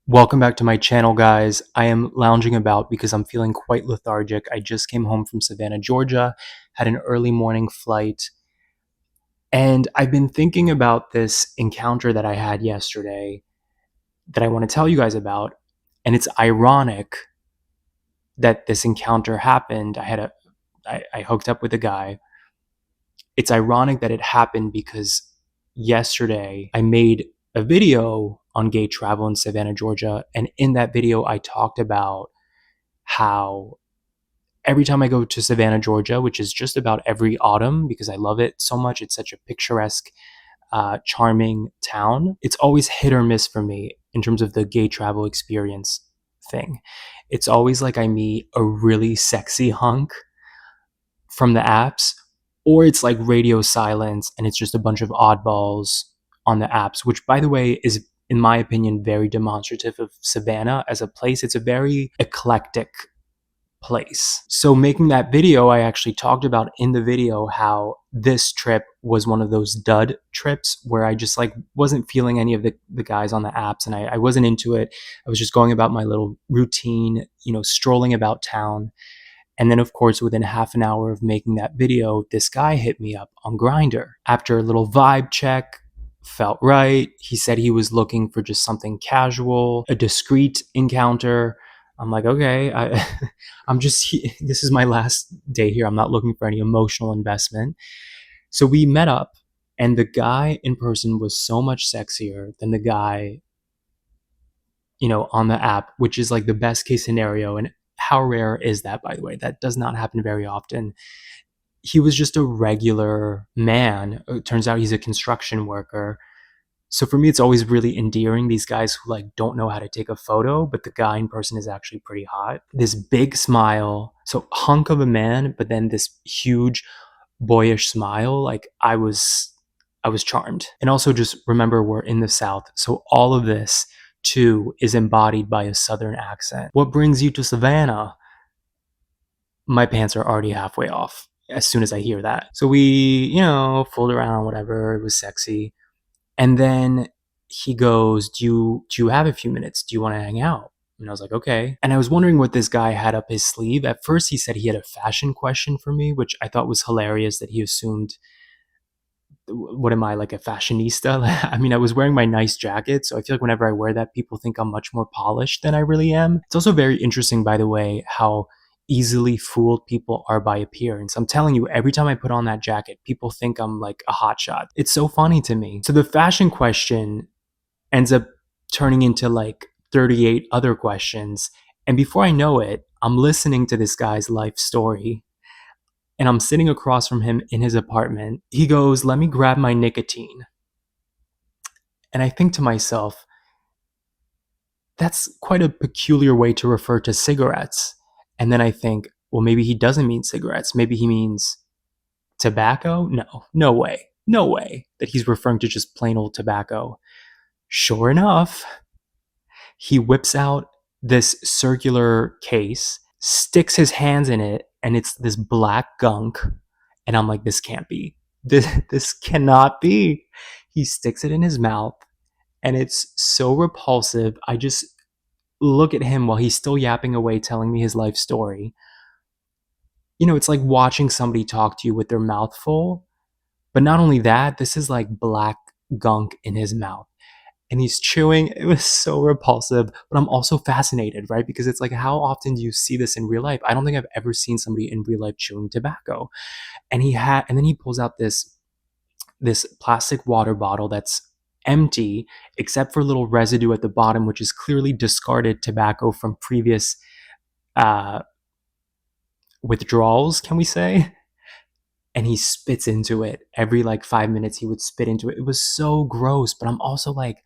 Welcome back to my channel, guys. I am lounging about because I'm feeling quite lethargic. I just came home from Savannah, Georgia, had an early morning flight, and I've been thinking about this encounter that I had yesterday that I want to tell you guys about. And it's ironic that this encounter happened. I hooked up with a guy. It's ironic that it happened because yesterday I made a video on gay travel in Savannah, Georgia, and in that video I talked about how every time I go to Savannah, Georgia, which is just about every autumn because I love it so much, it's such a picturesque, charming town. It's always hit or miss for me in terms of the gay travel experience thing. It's always like I meet a really sexy hunk from the apps, or it's like radio silence and it's just a bunch of oddballs on the apps, which, by the way, is, in my opinion, very demonstrative of Savannah as a place. It's a very eclectic place. So making that video, I actually talked about in the video how this trip was one of those dud trips where I just like wasn't feeling any of the guys on the apps, and I wasn't into it. I was just going about my little routine, strolling about town. And then, of course, within half an hour of making that video, this guy hit me up on Grindr. After a little vibe check, felt right. He said he was looking for just something casual, a discreet encounter. I'm like, okay, this is my last day here. I'm not looking for any emotional investment. So we met up, and the guy in person was so much sexier than the guy, on the app, which is like the best case scenario. And how rare is that, by the way? That does not happen very often. He was just a regular man. It turns out he's a construction worker. So for me, it's always really endearing, these guys who like don't know how to take a photo, but the guy in person is actually pretty hot. This big smile, so hunk of a man, but then this huge boyish smile. Like I was charmed. And also just remember, we're in the South, so all of this too is embodied by a Southern accent. What brings you to Savannah? My pants are already halfway off as soon as I hear that. So we, fooled around, whatever. It was sexy. And then he goes, do you have a few minutes? Do you want to hang out? And I was like, okay. And I was wondering what this guy had up his sleeve. At first, he said he had a fashion question for me, which I thought was hilarious, that he assumed, what am I, like a fashionista? I mean, I was wearing my nice jacket, so I feel like whenever I wear that, people think I'm much more polished than I really am. It's also very interesting, by the way, how easily fooled people are by appearance. I'm telling you, every time I put on that jacket, people think I'm like a hotshot. It's so funny to me. So the fashion question ends up turning into like 38 other questions. And before I know it, I'm listening to this guy's life story, and I'm sitting across from him in his apartment. He goes, let me grab my nicotine. And I think to myself, that's quite a peculiar way to refer to cigarettes. And then I think, well, maybe he doesn't mean cigarettes. Maybe he means tobacco? No, no way. No way that he's referring to just plain old tobacco. Sure enough, he whips out this circular case, sticks his hands in it, and it's this black gunk. And I'm like, this can't be. This cannot be. He sticks it in his mouth, and it's so repulsive. I just look at him while he's still yapping away, telling me his life story. It's like watching somebody talk to you with their mouth full. But not only that, this is like black gunk in his mouth. And he's chewing. It was so repulsive, but I'm also fascinated, right? Because it's like, how often do you see this in real life? I don't think I've ever seen somebody in real life chewing tobacco. And then he pulls out this plastic water bottle that's empty except for a little residue at the bottom, which is clearly discarded tobacco from previous uh, withdrawals, can we say? And he spits into it every like 5 minutes. He would spit into it. It was so gross, but I'm also like,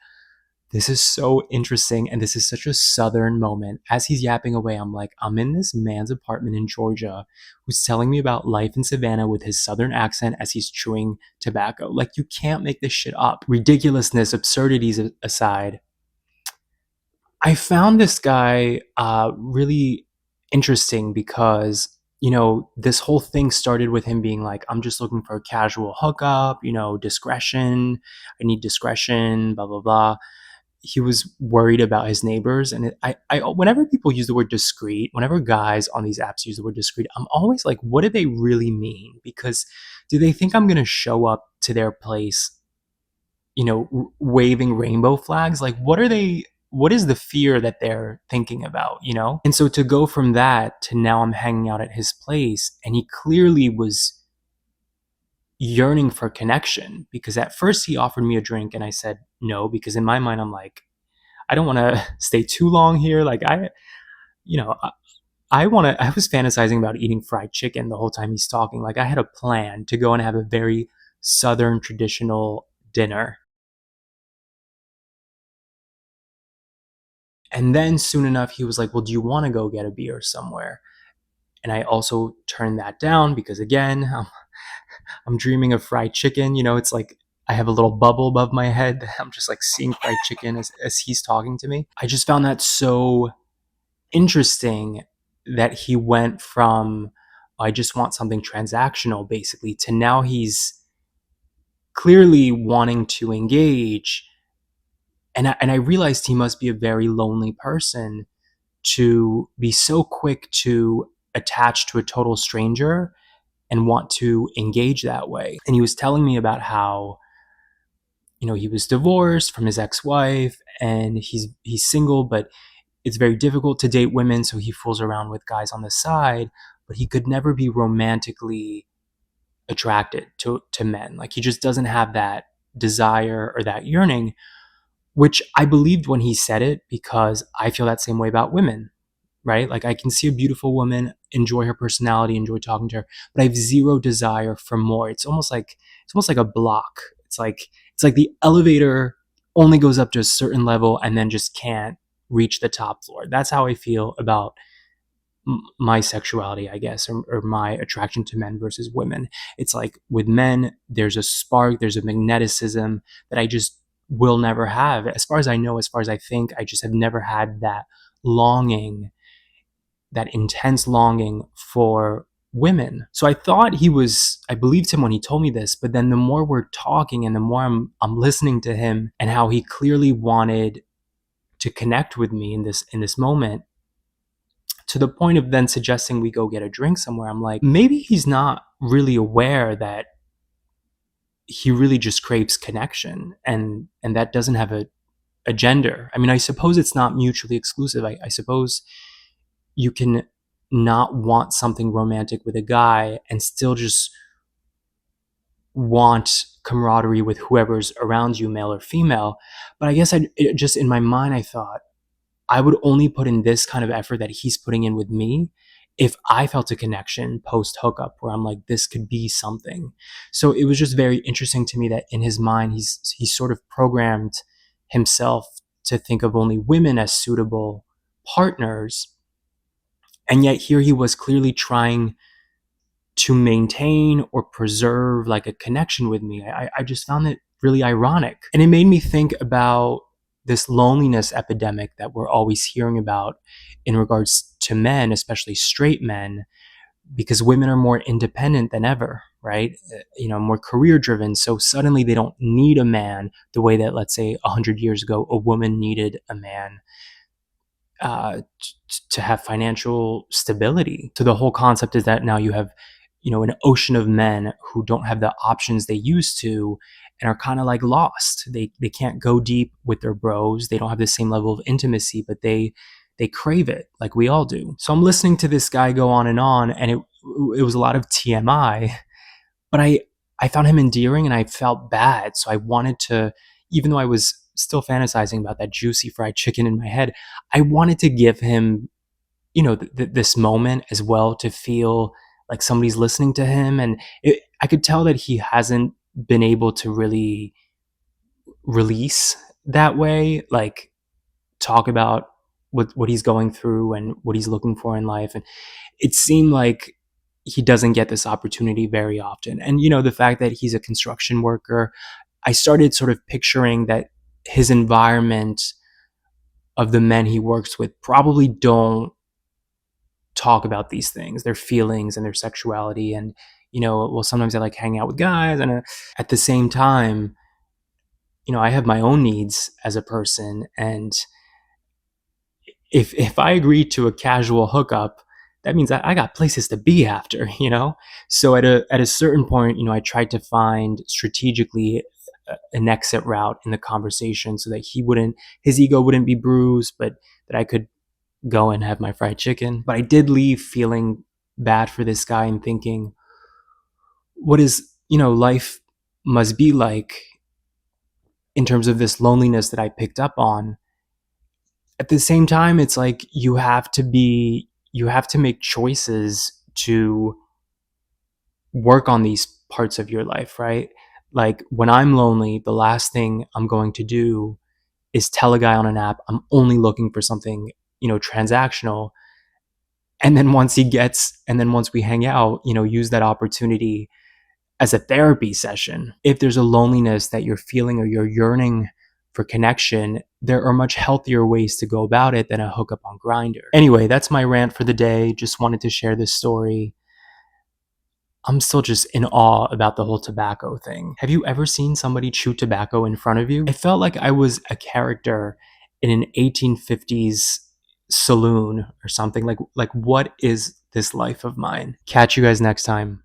this is so interesting, and this is such a Southern moment. As he's yapping away, I'm like, I'm in this man's apartment in Georgia who's telling me about life in Savannah with his Southern accent as he's chewing tobacco. Like, you can't make this shit up. Ridiculousness, absurdities aside, I found this guy really interesting because, this whole thing started with him being like, I'm just looking for a casual hookup, discretion. I need discretion, blah, blah, blah. he was worried about his neighbors. And whenever people use the word discreet, whenever guys on these apps use the word discreet, I'm always like, what do they really mean? Because do they think I'm going to show up to their place, waving rainbow flags? Like, what is the fear that they're thinking about? And so to go from that to now I'm hanging out at his place, and he clearly was yearning for connection, because at first he offered me a drink and I said no, because in my mind I'm like, I don't want to stay too long here. Like you know, I was fantasizing about eating fried chicken the whole time he's talking. Like I had a plan to go and have a very Southern traditional dinner. And then soon enough, he was like, well, do you want to go get a beer somewhere? And I also turned that down because, again, I'm dreaming of fried chicken. It's like I have a little bubble above my head. I'm just like seeing fried chicken as he's talking to me. I just found that so interesting that he went from, I just want something transactional, basically, to now he's clearly wanting to engage. And I realized he must be a very lonely person to be so quick to attach to a total stranger and want to engage that way. And he was telling me about how, he was divorced from his ex-wife, and he's single, but it's very difficult to date women, so he fools around with guys on the side, but he could never be romantically attracted to men. Like he just doesn't have that desire or that yearning, which I believed when he said it, because I feel that same way about women, right? Like I can see a beautiful woman, enjoy her personality, enjoy talking to her, but I have zero desire for more. It's almost like a block. It's like the elevator only goes up to a certain level and then just can't reach the top floor. That's how I feel about my sexuality, I guess, or my attraction to men versus women. It's like with men, there's a spark, there's a magneticism that I just will never have. As far as I know, as far as I think, I just have never had that longing, that intense longing for women. So I believed him when he told me this, but then the more we're talking and the more I'm listening to him and how he clearly wanted to connect with me in this moment, to the point of then suggesting we go get a drink somewhere. I'm like, maybe he's not really aware that he really just craves connection, and that doesn't have a gender. I mean, I suppose it's not mutually exclusive. I suppose you can not want something romantic with a guy and still just want camaraderie with whoever's around you, male or female. But I guess just in my mind, I thought I would only put in this kind of effort that he's putting in with me if I felt a connection post hookup, where I'm like, this could be something. So it was just very interesting to me that in his mind, he's sort of programmed himself to think of only women as suitable partners. And yet here he was clearly trying to maintain or preserve like a connection with me. I just found it really ironic. And it made me think about this loneliness epidemic that we're always hearing about in regards to men, especially straight men, because women are more independent than ever, right? More career driven. So suddenly they don't need a man the way that, let's say, 100 years ago, a woman needed a man to have financial stability. So the whole concept is that now you have, an ocean of men who don't have the options they used to and are kind of like lost. They can't go deep with their bros. They don't have the same level of intimacy, but they crave it like we all do. So I'm listening to this guy go on, and it was a lot of TMI, but I found him endearing and I felt bad. So I wanted to, even though I was still fantasizing about that juicy fried chicken in my head, I wanted to give him, this moment as well, to feel like somebody's listening to him. And I could tell that he hasn't been able to really release that way, like talk about what he's going through and what he's looking for in life. And it seemed like he doesn't get this opportunity very often. And, the fact that he's a construction worker, I started sort of picturing that his environment of the men he works with probably don't talk about these things, their feelings and their sexuality. And, well, sometimes I like hanging out with guys. And at the same time, I have my own needs as a person, and if I agree to a casual hookup, that means I got places to be after, you know? So at a certain point, I tried to find strategically an exit route in the conversation so that his ego wouldn't be bruised, but that I could go and have my fried chicken. But I did leave feeling bad for this guy and thinking, what is, life must be like in terms of this loneliness that I picked up on. At the same time, it's like you have to make choices to work on these parts of your life, right? Like when I'm lonely, the last thing I'm going to do is tell a guy on an app I'm only looking for something, transactional. And then once we hang out, use that opportunity as a therapy session. If there's a loneliness that you're feeling or you're yearning for connection, there are much healthier ways to go about it than a hookup on Grindr. Anyway, that's my rant for the day. Just wanted to share this story. I'm still just in awe about the whole tobacco thing. Have you ever seen somebody chew tobacco in front of you? I felt like I was a character in an 1850s saloon or something. Like what is this life of mine? Catch you guys next time.